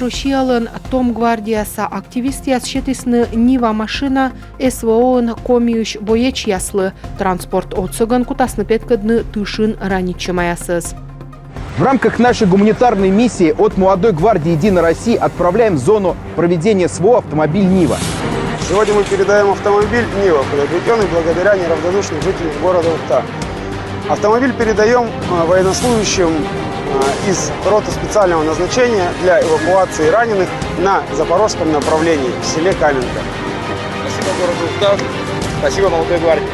Россиялын Том гвардияса активистияс шетисны Нива машина СВО-ын комиюш боеч яслы транспорт отсыган кутасны петкадны тышын раничамаясыз. В рамках нашей гуманитарной миссии от Молодой гвардии Единой России отправляем в зону проведения СВО автомобиль «Нива». Сегодня мы передаем автомобиль «Нива», приобретенный благодаря неравнодушным жителям города Ухта. Автомобиль передаем военнослужащим из роты специального назначения для эвакуации раненых на запорожском направлении в селе Каменка. Спасибо городу Ухта, спасибо Молодой гвардии.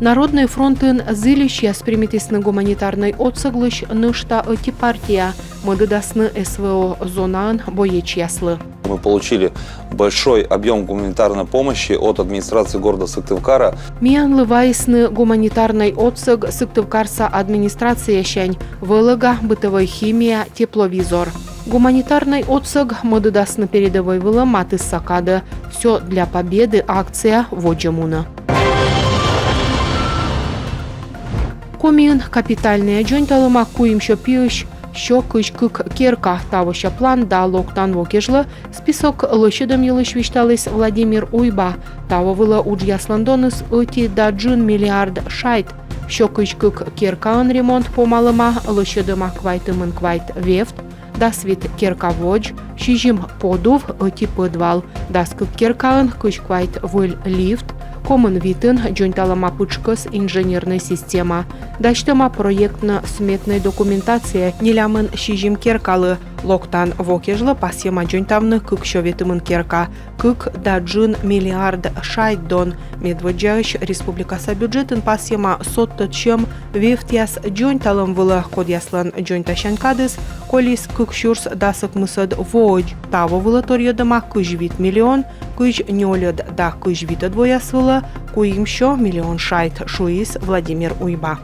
Народный фронтын зылища спримитисны гуманитарной отсыглыш нышта эти партия мадыдасны СВО зонаан боеч яслы. Мы получили большой объем гуманитарной помощи от администрации города Сыктывкара. Миянлы вайсны гуманитарный отсыг Сыктывкарса администрация щань, вылыга, бытовой химия, тепловизор. Гуманитарный отсыг мадыдасны передовой вылым маты сакады. Все для победы, акция воджамуна. Комин капитальный джойнталыма куимшо пиыш, що кыш-кык керка тавыша план да локтан вокежлы, список лышыдым йылыш вишталыс Владимир Уйба, таво вылы уджясландоныс ыти да 1 миллиард шайт, що кыш-кык керкаын ремонт помалыма лышыдыма квайтымын квайт вефт, да свит керка водж, шижим подув ыти подвал, да скык керкаын кыш квайт выль лифт, Комын витын джойнталама пычкыс инженерная система. Дачтыма проектно-сметная документация нелямын шижим керкалы. Локтан вокежлы пасьема джойнтавны кык шоветымын керка. Кык да 1 миллиард шайт дон. Медводжаыш республикаса бюджетын пасьема сотты чем вефтяс джойнталым вылы кодяслан джойнташанкадыс, колис кык шурс дасык мысыд водж. Таво вылы торьёдыма кыжвит миллион, кыж нёлёд да кыжвита двояс вылы, куимшо миллион шайт шуис Владимир Уйба.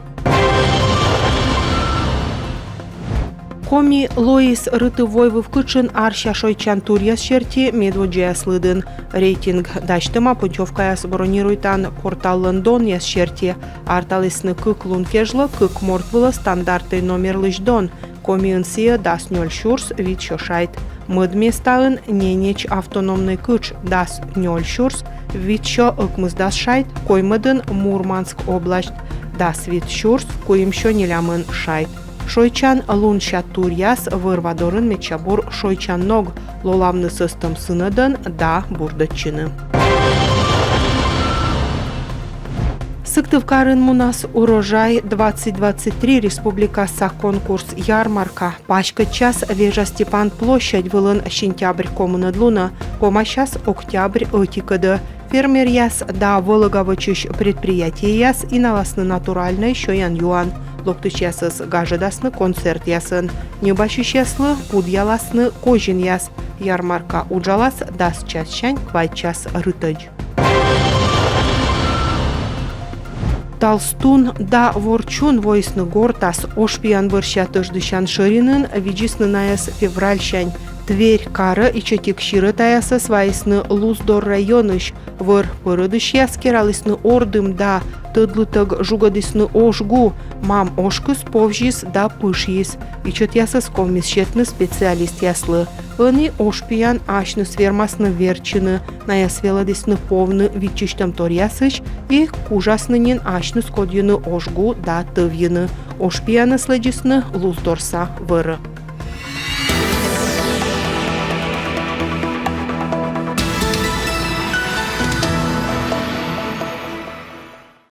Коми Лоис рытывой вывкычын арща шойчан турьяс черти медводжия слыдын. Рейтинг дачтыма путевкаяс бронируйтан портал Лондон яс черти. Арталысны кык лункежлы кык мортвылы стандарты номер лыждон. Коми инсия дас 0 шурс вид шошайт. Мыд местаын ненеч автономный кыч дас 0 шурс вид шо ыкмыздас шайт. Коймыдын Мурманск область дас вид шурс куимшо нелямын шайт. Шойчан лунша турьяс вырвадорын мечабур шойчан ног лолавны сыстым сыныдын да бурдачыны. Сыктывкарын мунас урожай 2023 республикаса конкурс ярмарка. Пачка час вежа Степан площадь вылын сентябрь коммунадлуна, помощас октябрь отикады. Фермер яс да вылыгавычыш предприятие яс и наласны натуральный шоян юан. Локтыш ясыз гажыдасны концерт ясын. Небашыш яслы пуд яласны кожин яс. Ярмарка уджалас дас час щань квай час рытыч. Талстун да ворчун войсны гортас ошпиян вырща тыждыщан шыринын виджисны наяс февраль щань. Тверь кары и четик ширы таясы свайсны Луздор районыш выр пырыдыш яс кералысны ордым да тыдлытык жугадысны ошгу мам ошкыс повжис да пышис. И чет ясыс комиссетны специалист яслы. Ыны ошпиян ашны свермасны верчыны наяс веладысны повны витчиштам торясыш и кужаснынен ашны скодьыны ошгу да тывьыны. Ошпияны следжисны Луздорса выры.